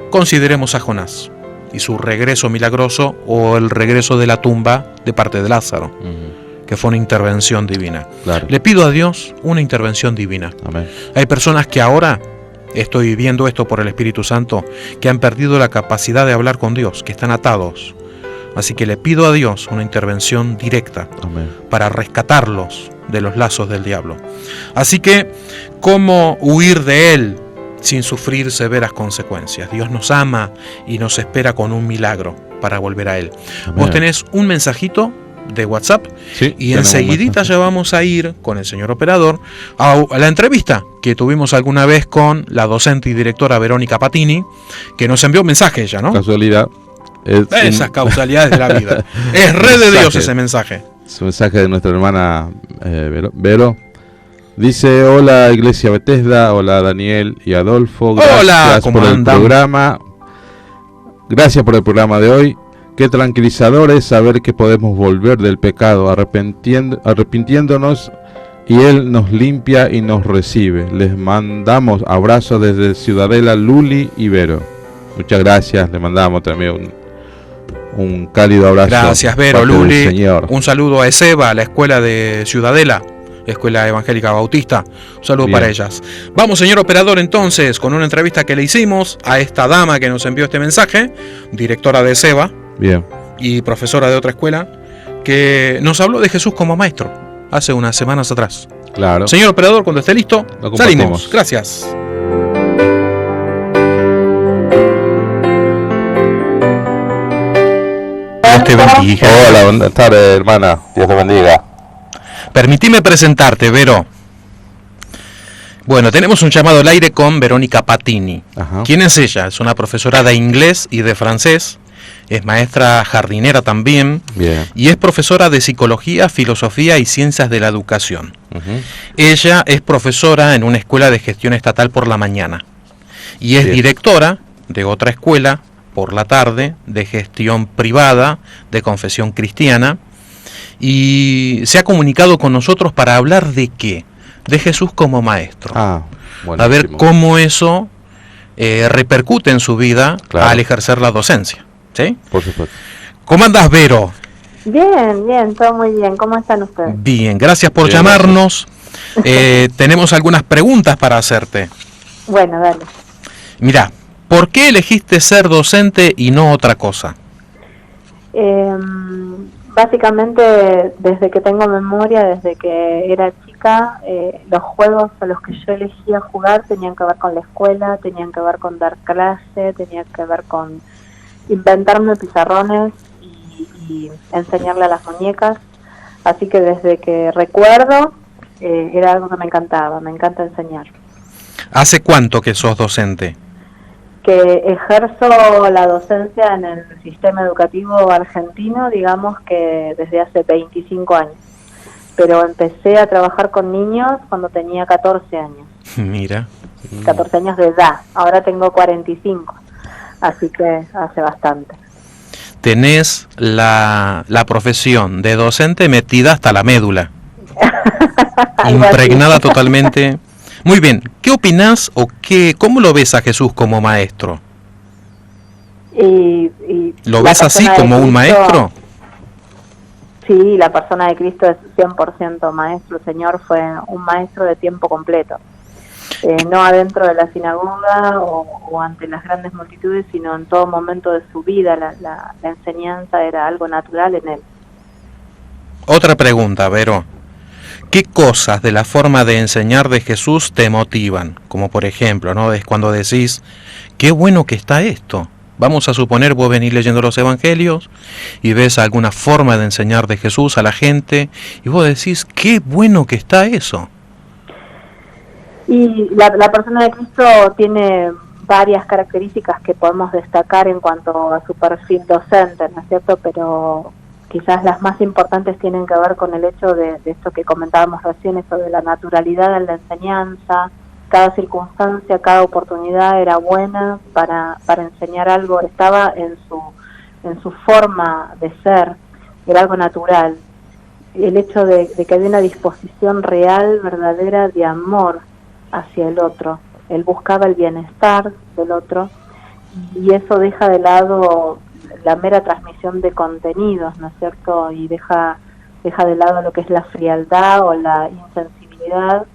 consideremos a Jonás y su regreso milagroso, o el regreso de la tumba de parte de Lázaro, que fue una intervención divina. Claro. Le pido a Dios una intervención divina. Amén. Hay personas que ahora, estoy viendo esto por el Espíritu Santo, que han perdido la capacidad de hablar con Dios, que están atados. Así que le pido a Dios una intervención directa Amén. para rescatarlos de los lazos del diablo. Así que, ¿cómo huir de él sin sufrir severas consecuencias? Dios nos ama y nos espera con un milagro para volver a él. Amén. Vos tenés un mensajito de WhatsApp. Sí, y enseguidita ya vamos a ir con el señor operador a la entrevista que tuvimos alguna vez con la docente y directora Verónica Patini, que nos envió un mensaje ella, ¿no? Casualidad. Esas causalidades de la vida. Es re de Dios ese mensaje. Es un mensaje de nuestra hermana Vero. Dice: hola Iglesia Bethesda, hola Daniel y Adolfo. Gracias por el programa. Gracias por el programa de hoy. Qué tranquilizador es saber que podemos volver del pecado arrepintiéndonos, y Él nos limpia y nos recibe. Les mandamos abrazos desde Ciudadela, Luli y Vero. Muchas gracias, le mandamos también un cálido abrazo. Gracias, Vero, Luli. Un saludo a ESEBA, a la escuela de Ciudadela, Escuela Evangélica Bautista. Un saludo para ellas. Vamos, señor operador, entonces, con una entrevista que le hicimos a esta dama que nos envió este mensaje, directora de ESEBA. Bien. Y profesora de otra escuela, que nos habló de Jesús como maestro hace unas semanas atrás. Claro. Señor operador, cuando esté listo, salimos. Gracias. Dios te bendiga. Hola, buenas tardes, hermana. Dios te bendiga. Permitime presentarte, Vero. Bueno, tenemos un llamado al aire con Verónica Patini. Ajá. ¿Quién es ella? Es una profesora de inglés y de francés. Es maestra jardinera también. Bien. Y es profesora de psicología, filosofía y ciencias de la educación. Uh-huh. Ella es profesora en una escuela de gestión estatal por la mañana. Y es directora de otra escuela por la tarde de gestión privada de confesión cristiana. Y se ha comunicado con nosotros para hablar de qué. De Jesús como maestro. Ah, a ver cómo eso repercute en su vida al ejercer la docencia. ¿Sí? Por supuesto. ¿Cómo andás, Vero? Bien, todo muy bien. ¿Cómo están ustedes? Bien, gracias por llamarnos. Tenemos algunas preguntas para hacerte. Bueno, dale. Mirá, ¿por qué elegiste ser docente y no otra cosa? Básicamente, desde que tengo memoria, desde que era chica, los juegos a los que yo elegía jugar tenían que ver con la escuela, tenían que ver con dar clase, tenían que ver con inventarme pizarrones y enseñarle a las muñecas. Así que desde que recuerdo, era algo que me encantaba, me encanta enseñar. ¿Hace cuánto que sos docente? Que ejerzo la docencia en el sistema educativo argentino, digamos que desde hace 25 años. Pero empecé a trabajar con niños cuando tenía 14 años. Mira. 14 años de edad, ahora tengo 45, así que hace bastante. Tenés la profesión de docente metida hasta la médula. Impregnada totalmente. Muy bien, ¿qué opinás o cómo lo ves a Jesús como maestro? ¿Lo ves así como un maestro? Sí, la persona de Cristo es 100% maestro. El Señor fue un maestro de tiempo completo. No adentro de la sinagoga o ante las grandes multitudes, sino en todo momento de su vida. La enseñanza era algo natural en él. Otra pregunta, Vero. ¿Qué cosas de la forma de enseñar de Jesús te motivan? Como por ejemplo, ¿no? Es cuando decís, qué bueno que está esto. Vamos a suponer, vos venís leyendo los evangelios y ves alguna forma de enseñar de Jesús a la gente y vos decís, qué bueno que está eso. Y la persona de Cristo tiene varias características que podemos destacar en cuanto a su perfil docente, ¿no es cierto? Pero quizás las más importantes tienen que ver con el hecho de esto que comentábamos recién, esto de la naturalidad en la enseñanza. Cada circunstancia, cada oportunidad era buena para enseñar algo, estaba en su forma de ser, era algo natural. El hecho de que había una disposición real, verdadera, de amor hacia el otro. Él buscaba el bienestar del otro y eso deja de lado la mera transmisión de contenidos, ¿no es cierto? Y deja de lado lo que es la frialdad o la insensibilidad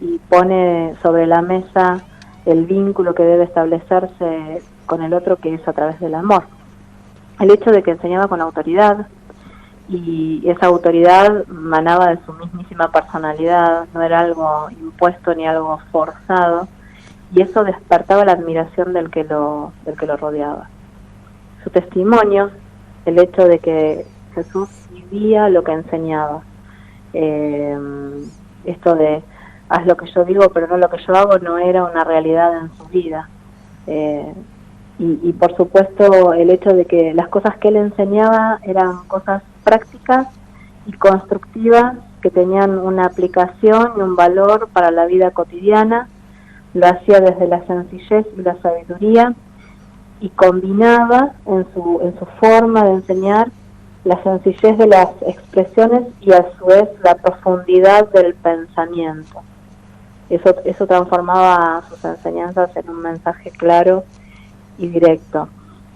y pone sobre la mesa el vínculo que debe establecerse con el otro, que es a través del amor. El hecho de que enseñaba con autoridad, y esa autoridad manaba de su mismísima personalidad, no era algo impuesto ni algo forzado, y eso despertaba la admiración del que lo rodeaba. Su testimonio, el hecho de que Jesús vivía lo que enseñaba. Esto de haz lo que yo digo pero no lo que yo hago no era una realidad en su vida. Y por supuesto el hecho de que las cosas que él enseñaba eran cosas prácticas y constructivas que tenían una aplicación y un valor para la vida cotidiana. Lo hacía desde la sencillez y la sabiduría y combinaba en su forma de enseñar la sencillez de las expresiones y a su vez la profundidad del pensamiento. Eso transformaba sus enseñanzas en un mensaje claro y directo.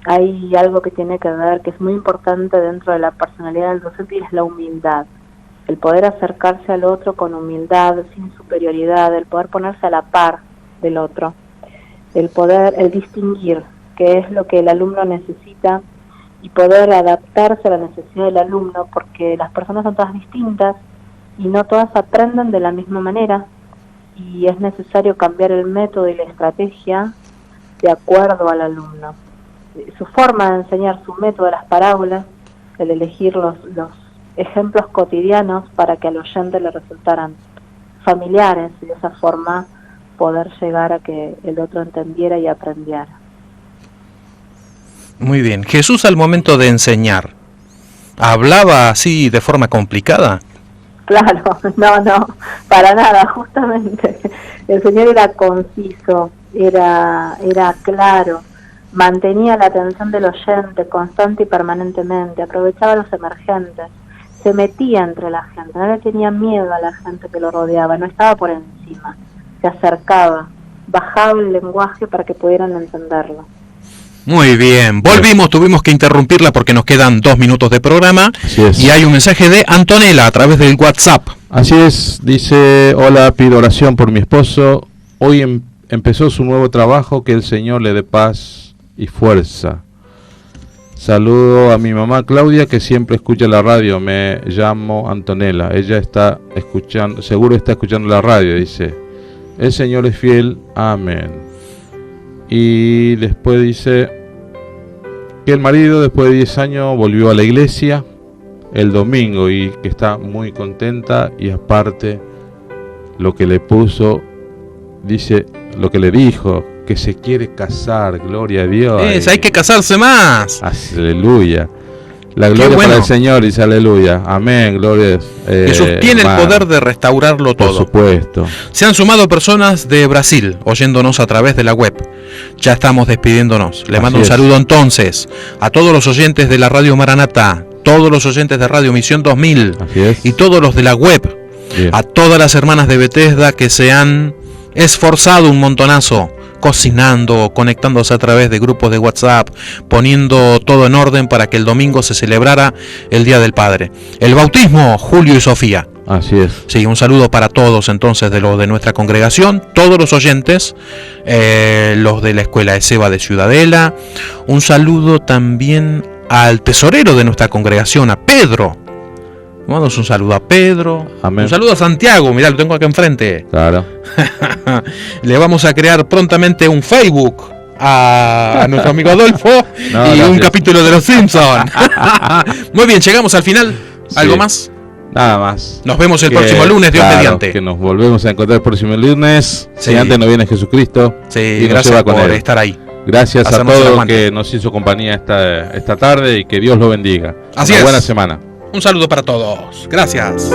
Hay algo que tiene que ver, que es muy importante dentro de la personalidad del docente, y es la humildad. El poder acercarse al otro con humildad, sin superioridad, el poder ponerse a la par del otro, el distinguir qué es lo que el alumno necesita y poder adaptarse a la necesidad del alumno, porque las personas son todas distintas y no todas aprenden de la misma manera, y es necesario cambiar el método y la estrategia de acuerdo al alumno. Su forma de enseñar, su método, las parábolas, el elegir los ejemplos cotidianos para que al oyente le resultaran familiares y de esa forma poder llegar a que el otro entendiera y aprendiera. Muy bien. Jesús, al momento de enseñar, ¿hablaba así de forma complicada? Claro, no, para nada, justamente. El Señor era conciso, era claro, mantenía la atención del oyente constante y permanentemente, aprovechaba los emergentes, se metía entre la gente, no le tenía miedo a la gente que lo rodeaba, no estaba por encima, se acercaba, bajaba el lenguaje para que pudieran entenderlo. Muy bien, volvimos, tuvimos que interrumpirla porque nos quedan 2 minutos de programa y hay un mensaje de Antonella a través del WhatsApp. Así es, dice: hola, pido oración por mi esposo, hoy empezó su nuevo trabajo, que el Señor le dé paz y fuerza. Saludo a mi mamá Claudia, que siempre escucha la radio, me llamo Antonella, ella está escuchando, seguro está escuchando la radio, dice, el Señor es fiel, amén. Y después dice que el marido después de 10 años volvió a la iglesia el domingo y que está muy contenta, y aparte lo que le puso, dice, lo que le dijo, que se quiere casar, gloria a Dios. Hay que casarse más. Aleluya. La gloria para el Señor, dice aleluya. Amén, gloria a Dios. Jesús tiene el poder de restaurarlo todo. Por supuesto. Se han sumado personas de Brasil oyéndonos a través de la web. Ya estamos despidiéndonos. Le mando un saludo entonces a todos los oyentes de la Radio Maranata, todos los oyentes de Radio Misión 2000 y todos los de la web. Bien. A todas las hermanas de Bethesda que se han esforzado un montonazo, cocinando, conectándose a través de grupos de WhatsApp, poniendo todo en orden para que el domingo se celebrara el Día del Padre. El bautismo, Julio y Sofía. Así es. Sí, un saludo para todos entonces de los de nuestra congregación, todos los oyentes, los de la Escuela de Seba de Ciudadela. Un saludo también al tesorero de nuestra congregación, a Pedro. Mandamos un saludo a Pedro. Amén. Un saludo a Santiago, mirá, lo tengo acá enfrente. Claro. Le vamos a crear prontamente un Facebook a nuestro amigo Adolfo y un capítulo de Los Simpsons. Muy bien, llegamos al final. ¿Algo más? Nada más. Nos vemos el próximo lunes, Dios mediante. Que nos volvemos a encontrar el próximo lunes. Sí. Si antes no viene Jesucristo. Sí, y gracias por estar ahí. Gracias a todos los que nos hizo compañía esta tarde y que Dios lo bendiga. Así es. Buena semana. Un saludo para todos. Gracias.